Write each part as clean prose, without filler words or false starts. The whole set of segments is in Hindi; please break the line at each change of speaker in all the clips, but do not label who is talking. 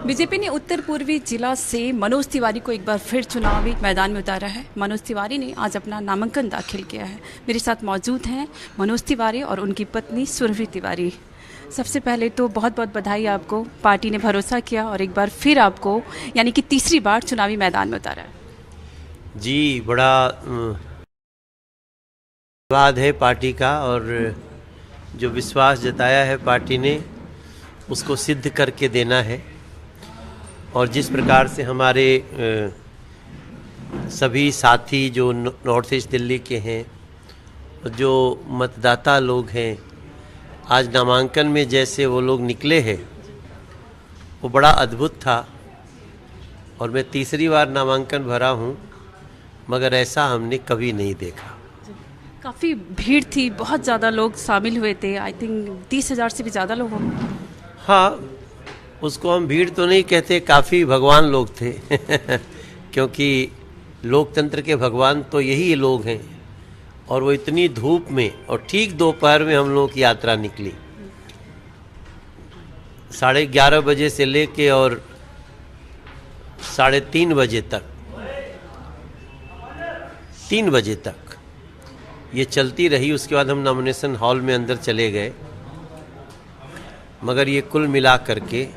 बीजेपी ने उत्तर पूर्वी जिला से मनोज तिवारी को एक बार फिर चुनावी मैदान में उतारा है। मनोज तिवारी ने आज अपना नामांकन दाखिल किया है। मेरे साथ मौजूद हैं मनोज तिवारी और उनकी पत्नी सुरभि तिवारी। सबसे पहले तो बहुत बहुत बधाई आपको, पार्टी ने भरोसा किया और एक बार फिर आपको यानी कि तीसरी बार चुनावी मैदान में उतारा है।
जी, बड़ा धन्यवाद है पार्टी का, और जो विश्वास जताया है पार्टी ने उसको सिद्ध करके देना है। और जिस प्रकार से हमारे सभी साथी जो नॉर्थ ईस्ट दिल्ली के हैं, जो मतदाता लोग हैं, आज नामांकन में जैसे वो लोग निकले हैं वो बड़ा अद्भुत था। और मैं तीसरी बार नामांकन भरा हूँ, मगर ऐसा हमने कभी नहीं देखा।
काफ़ी भीड़ थी, बहुत ज़्यादा लोग शामिल हुए थे। आई थिंक 30,000 से भी ज़्यादा लोग होंगे।
हाँ, उसको हम भीड़ तो नहीं कहते, काफ़ी भगवान लोग थे क्योंकि लोकतंत्र के भगवान तो यही लोग हैं। और वो इतनी धूप में और ठीक दोपहर में हम लोगों की यात्रा निकली 11:30 बजे से लेके और 3:30 बजे तक, 3 बजे तक ये चलती रही। उसके बाद हम नॉमिनेशन हॉल में अंदर चले गए। मगर ये कुल मिला करके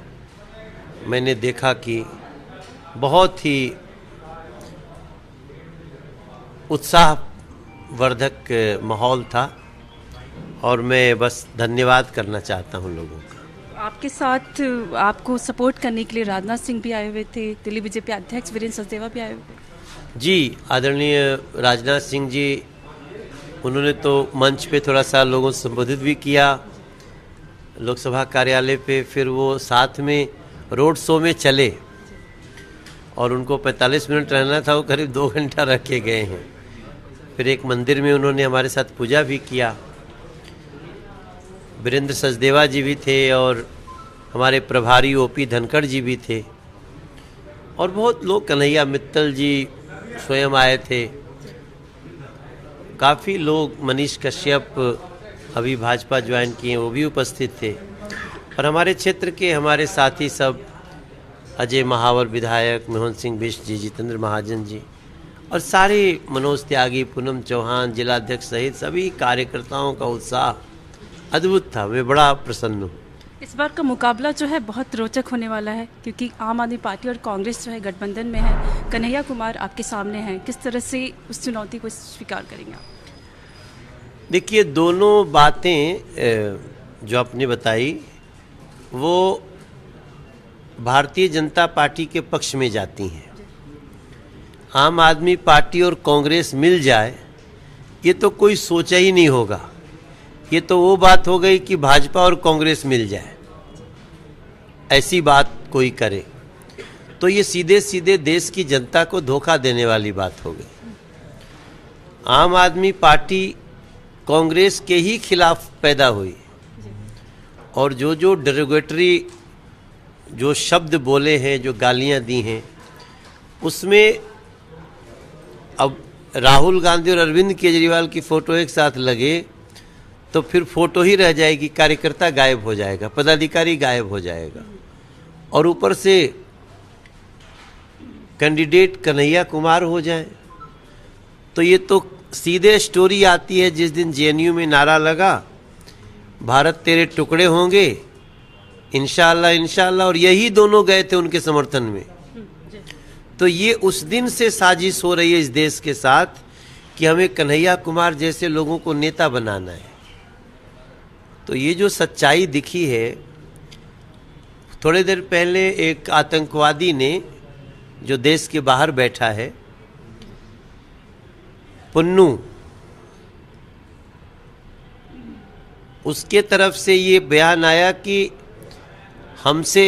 मैंने देखा कि बहुत ही उत्साहवर्धक माहौल था, और मैं बस धन्यवाद करना चाहता हूँ लोगों का।
आपके साथ आपको सपोर्ट करने के लिए राजनाथ सिंह भी आए हुए थे, दिल्ली बीजेपी अध्यक्ष वीरेंद्र सचदेवा भी आए हुए थे।
जी, आदरणीय राजनाथ सिंह जी, उन्होंने तो मंच पे थोड़ा सा लोगों से संबोधित भी किया लोकसभा कार्यालय पे। फिर वो साथ में रोड शो में चले और उनको 45 मिनट रहना था, वो करीब 2 घंटा रख के गए हैं। फिर एक मंदिर में उन्होंने हमारे साथ पूजा भी किया। वीरेंद्र सचदेवा जी भी थे और हमारे प्रभारी ओपी धनखड़ जी भी थे, और बहुत लोग, कन्हैया मित्तल जी स्वयं आए थे। काफ़ी लोग, मनीष कश्यप अभी भाजपा ज्वाइन किए, वो भी उपस्थित थे। और हमारे क्षेत्र के हमारे साथी सब, अजय महावर विधायक, मोहन सिंह बिष्ट जी, जितेंद्र महाजन जी, और सारे मनोज त्यागी, पूनम चौहान जिलाध्यक्ष सहित सभी कार्यकर्ताओं का उत्साह अद्भुत था। मैं बड़ा प्रसन्न हूँ।
इस बार का मुकाबला जो है बहुत रोचक होने वाला है, क्योंकि आम आदमी पार्टी और कांग्रेस जो है गठबंधन में है। कन्हैया कुमार आपके सामने हैं, किस तरह से उस चुनौती को स्वीकार करेंगे आप?
देखिए, दोनों बातें जो आपने बताई वो भारतीय जनता पार्टी के पक्ष में जाती हैं। आम आदमी पार्टी और कांग्रेस मिल जाए, ये तो कोई सोचा ही नहीं होगा। ये तो वो बात हो गई कि भाजपा और कांग्रेस मिल जाए, ऐसी बात कोई करे तो ये सीधे सीधे देश की जनता को धोखा देने वाली बात हो गई। आम आदमी पार्टी कांग्रेस के ही खिलाफ पैदा हुई, और जो डेरोगेटरी जो शब्द बोले हैं, जो गालियां दी हैं, उसमें अब राहुल गांधी और अरविंद केजरीवाल की फ़ोटो एक साथ लगे तो फिर फोटो ही रह जाएगी, कार्यकर्ता गायब हो जाएगा, पदाधिकारी गायब हो जाएगा। और ऊपर से कैंडिडेट कन्हैया कुमार हो जाए तो ये तो सीधे स्टोरी आती है जिस दिन जेएनयू में नारा लगा, भारत तेरे टुकड़े होंगे इंशाअल्लाह इंशाअल्लाह, और यही दोनों गए थे उनके समर्थन में। तो ये उस दिन से साजिश हो रही है इस देश के साथ कि हमें कन्हैया कुमार जैसे लोगों को नेता बनाना है। तो ये जो सच्चाई दिखी है, थोड़ी देर पहले एक आतंकवादी ने, जो देश के बाहर बैठा है, पुन्नू, उसके तरफ से ये बयान आया कि हमसे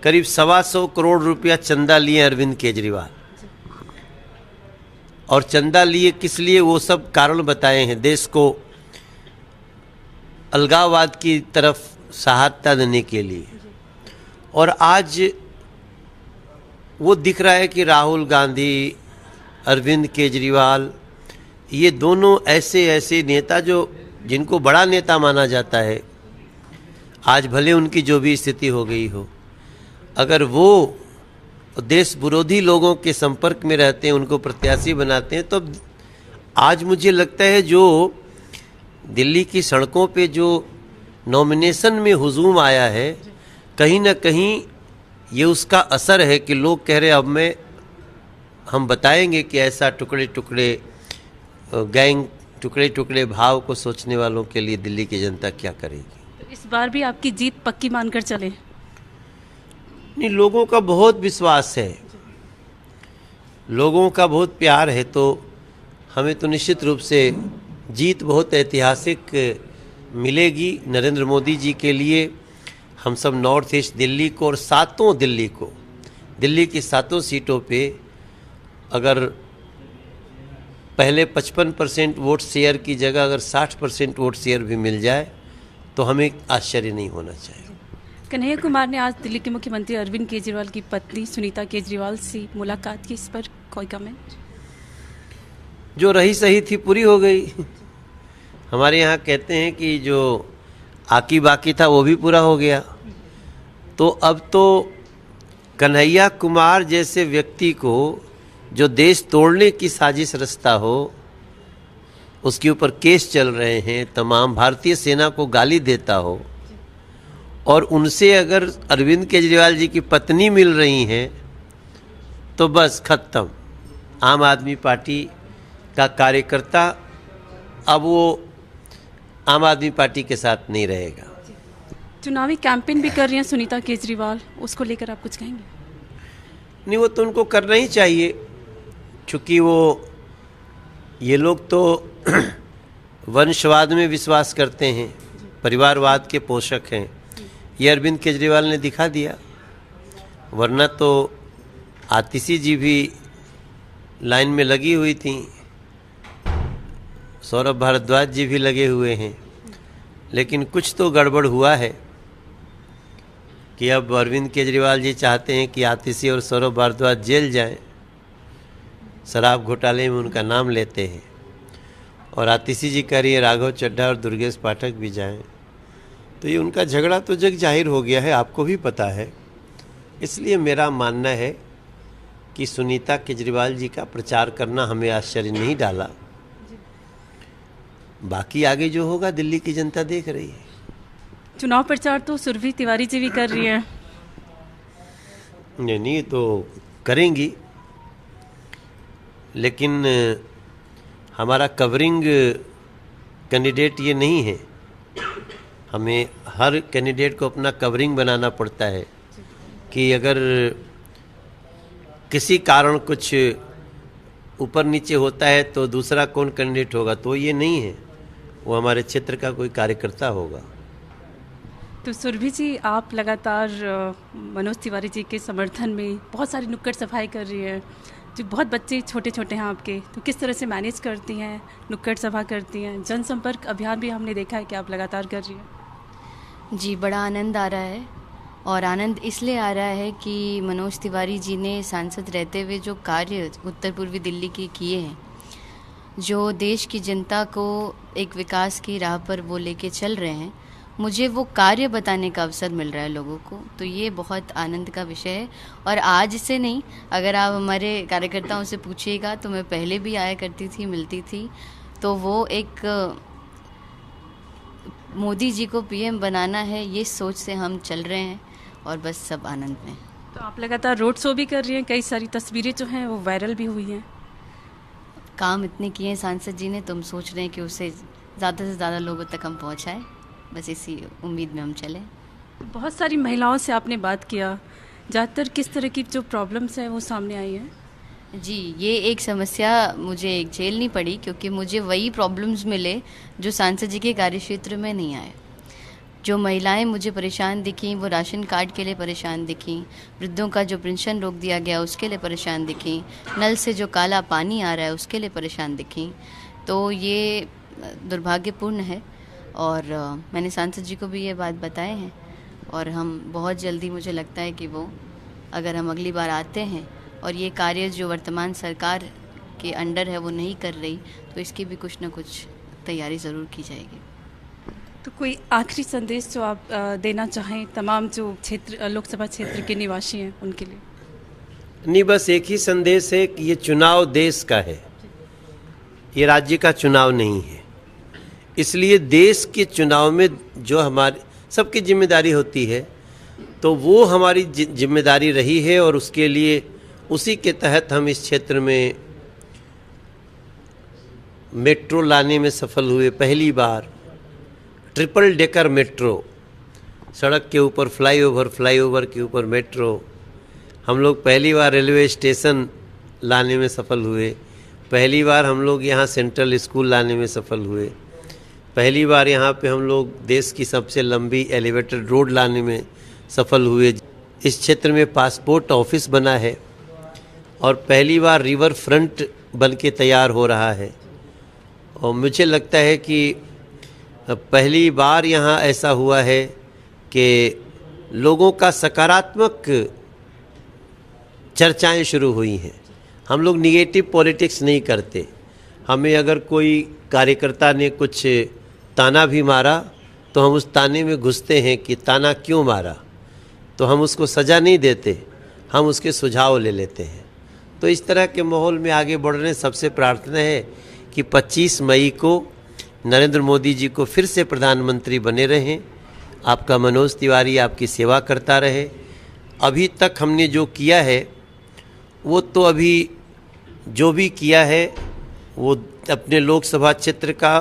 करीब 125 करोड़ रुपया चंदा लिए अरविंद केजरीवाल। और चंदा लिए किस लिए, वो सब कारण बताए हैं। देश को अलगाववाद की तरफ सहायता देने के लिए। और आज वो दिख रहा है कि राहुल गांधी, अरविंद केजरीवाल, ये दोनों ऐसे नेता जो जिनको बड़ा नेता माना जाता है, आज भले उनकी जो भी स्थिति हो गई हो, अगर वो देश विरोधी लोगों के संपर्क में रहते हैं, उनको प्रत्याशी बनाते हैं, तो आज मुझे लगता है जो दिल्ली की सड़कों पे जो नॉमिनेशन में हुजूम आया है, कहीं ना कहीं ये उसका असर है कि लोग कह रहे अब हम बताएंगे कि ऐसा टुकड़े टुकड़े गैंग, टुकड़े टुकड़े भाव को सोचने वालों के लिए दिल्ली की जनता क्या करेगी।
तो इस बार भी आपकी जीत पक्की मानकर चले?
नहीं, लोगों का बहुत विश्वास है, लोगों का बहुत प्यार है, तो हमें तो निश्चित रूप से जीत बहुत ऐतिहासिक मिलेगी नरेंद्र मोदी जी के लिए। हम सब नॉर्थ ईस्ट दिल्ली को और सातों दिल्ली को, दिल्ली की सातों सीटों पे अगर पहले 55% वोट शेयर की जगह अगर 60% वोट शेयर भी मिल जाए तो हमें आश्चर्य नहीं होना चाहिए।
कन्हैया कुमार ने आज दिल्ली के मुख्यमंत्री अरविंद केजरीवाल की पत्नी सुनीता केजरीवाल से मुलाकात की, इस पर कोई कमेंट?
जो रही सही थी पूरी हो गई। हमारे यहाँ कहते हैं कि जो आकी बाकी था वो भी पूरा हो गया। तो अब तो कन्हैया कुमार जैसे व्यक्ति को जो देश तोड़ने की साजिश रचता हो, उसके ऊपर केस चल रहे हैं, तमाम भारतीय सेना को गाली देता हो, और उनसे अगर अरविंद केजरीवाल जी की पत्नी मिल रही हैं तो बस खत्म। आम आदमी पार्टी का कार्यकर्ता अब वो आम आदमी पार्टी के साथ नहीं रहेगा।
चुनावी कैंपेन भी कर रही हैं सुनीता केजरीवाल, उसको लेकर आप कुछ कहेंगे?
नहीं, वो तो उनको करना ही चाहिए, क्योंकि ये लोग तो वंशवाद में विश्वास करते हैं, परिवारवाद के पोषक हैं। ये अरविंद केजरीवाल ने दिखा दिया, वरना तो आतिशी जी भी लाइन में लगी हुई थी, सौरभ भारद्वाज जी भी लगे हुए हैं, लेकिन कुछ तो गड़बड़ हुआ है कि अब अरविंद केजरीवाल जी चाहते हैं कि आतिशी और सौरभ भारद्वाज जेल जाएं। शराब घोटाले में उनका नाम लेते हैं, और आतिशी जी कह रही है राघव चड्ढा और दुर्गेश पाठक भी जाएं। तो ये उनका झगड़ा तो जग जाहिर हो गया है, आपको भी पता है। इसलिए मेरा मानना है कि सुनीता केजरीवाल जी का प्रचार करना हमें आश्चर्य नहीं डाला। बाकी आगे जो होगा दिल्ली की जनता देख रही है।
चुनाव प्रचार तो सुरभि तिवारी जी भी कर रही है।
नहीं तो करेंगी, लेकिन हमारा कवरिंग कैंडिडेट ये नहीं है। हमें हर कैंडिडेट को अपना कवरिंग बनाना पड़ता है कि अगर किसी कारण कुछ ऊपर नीचे होता है तो दूसरा कौन कैंडिडेट होगा, तो ये नहीं है, वो हमारे क्षेत्र का कोई कार्यकर्ता होगा।
तो सुरभि जी, आप लगातार मनोज तिवारी जी के समर्थन में बहुत सारी नुक्कड़ सफाई कर रही है, जो बहुत बच्चे छोटे छोटे हैं आपके, तो किस तरह से मैनेज करती हैं, नुक्कड़ सभा करती हैं, जनसंपर्क अभियान भी हमने देखा है कि आप लगातार कर रही हैं।
जी, बड़ा आनंद आ रहा है, और आनंद इसलिए आ रहा है कि मनोज तिवारी जी ने सांसद रहते हुए जो कार्य उत्तर पूर्वी दिल्ली के किए हैं, जो देश की जनता को एक विकास की राह पर वो लेके चल रहे हैं, मुझे वो कार्य बताने का अवसर मिल रहा है लोगों को, तो ये बहुत आनंद का विषय है। और आज से नहीं, अगर आप हमारे कार्यकर्ताओं से पूछिएगा तो मैं पहले भी आया करती थी, मिलती थी, तो वो एक मोदी जी को पीएम बनाना है, ये सोच से हम चल रहे हैं, और बस सब आनंद में।
तो आप लगातार रोड शो भी कर रही हैं, कई सारी तस्वीरें जो हैं वो वायरल भी हुई हैं।
काम इतने किए हैं सांसद जी ने, तो हम सोच रहे हैं कि उससे ज़्यादा से ज़्यादा लोगों तक हम पहुँचाएँ, बस इसी उम्मीद में हम चलें।
बहुत सारी महिलाओं से आपने बात किया, ज़्यादातर किस तरह की जो प्रॉब्लम्स हैं वो सामने आई हैं?
जी, ये एक समस्या मुझे एक झेलनी पड़ी, क्योंकि मुझे वही प्रॉब्लम्स मिले जो सांसद जी के कार्यक्षेत्र में नहीं आए। जो महिलाएं मुझे परेशान दिखीं, वो राशन कार्ड के लिए परेशान दिखीं, वृद्धों का जो पेंशन रोक दिया गया उसके लिए परेशान दिखीं, नल से जो काला पानी आ रहा है उसके लिए परेशान दिखीं। तो ये दुर्भाग्यपूर्ण है, और मैंने सांसद जी को भी ये बात बताए हैं, और हम बहुत जल्दी, मुझे लगता है कि वो अगर हम अगली बार आते हैं और ये कार्य जो वर्तमान सरकार के अंडर है वो नहीं कर रही, तो इसकी भी कुछ ना कुछ तैयारी ज़रूर की जाएगी।
तो कोई आखिरी संदेश जो आप देना चाहें तमाम जो क्षेत्र लोकसभा क्षेत्र के निवासी हैं उनके लिए?
नहीं, बस एक ही संदेश है कि ये चुनाव देश का है, ये राज्य का चुनाव नहीं है। इसलिए देश के चुनाव में जो हमारी सबकी जिम्मेदारी होती है, तो वो हमारी जिम्मेदारी रही है और उसके लिए उसी के तहत हम इस क्षेत्र में मेट्रो लाने में सफल हुए। पहली बार ट्रिपल डेकर मेट्रो, सड़क के ऊपर फ्लाईओवर के ऊपर मेट्रो। हम लोग पहली बार रेलवे स्टेशन लाने में सफल हुए। पहली बार हम लोग यहाँ सेंट्रल स्कूल लाने में सफल हुए। पहली बार यहाँ पे हम लोग देश की सबसे लंबी एलिवेटेड रोड लाने में सफल हुए। इस क्षेत्र में पासपोर्ट ऑफिस बना है और पहली बार रिवर फ्रंट बन के तैयार हो रहा है। और मुझे लगता है कि पहली बार यहाँ ऐसा हुआ है कि लोगों का सकारात्मक चर्चाएं शुरू हुई हैं। हम लोग निगेटिव पॉलिटिक्स नहीं करते। हमें अगर कोई कार्यकर्ता ने कुछ ताना भी मारा तो हम उस ताने में घुसते हैं कि ताना क्यों मारा, तो हम उसको सज़ा नहीं देते, हम उसके सुझाव ले लेते हैं। तो इस तरह के माहौल में आगे बढ़ रहे हैं। सबसे प्रार्थना है कि 25 मई को नरेंद्र मोदी जी को फिर से प्रधानमंत्री बने रहें। आपका मनोज तिवारी आपकी सेवा करता रहे। अभी तक हमने जो किया है वो तो अभी जो भी किया है वो अपने लोकसभा क्षेत्र का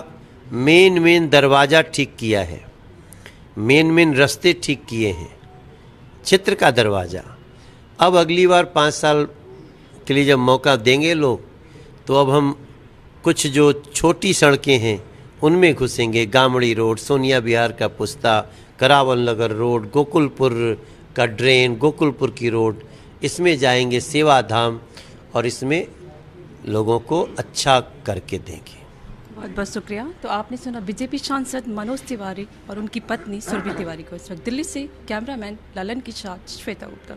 मेन दरवाज़ा ठीक किया है, मेन रास्ते ठीक किए हैं, क्षेत्र का दरवाज़ा। अब अगली बार 5 साल के लिए जब मौका देंगे लोग, तो अब हम कुछ जो छोटी सड़कें हैं उनमें घुसेंगे। गामड़ी रोड, सोनिया विहार का पुस्ता, करावल नगर रोड, गोकुलपुर का ड्रेन, गोकुलपुर की रोड, इसमें जाएंगे, सेवा धाम, और इसमें लोगों को अच्छा करके देंगे।
बहुत बहुत शुक्रिया। तो आपने सुना बीजेपी सांसद मनोज तिवारी और उनकी पत्नी सुरभि तिवारी को। इस वक्त दिल्ली से कैमरामैन ललन के साथ श्वेता गुप्ता।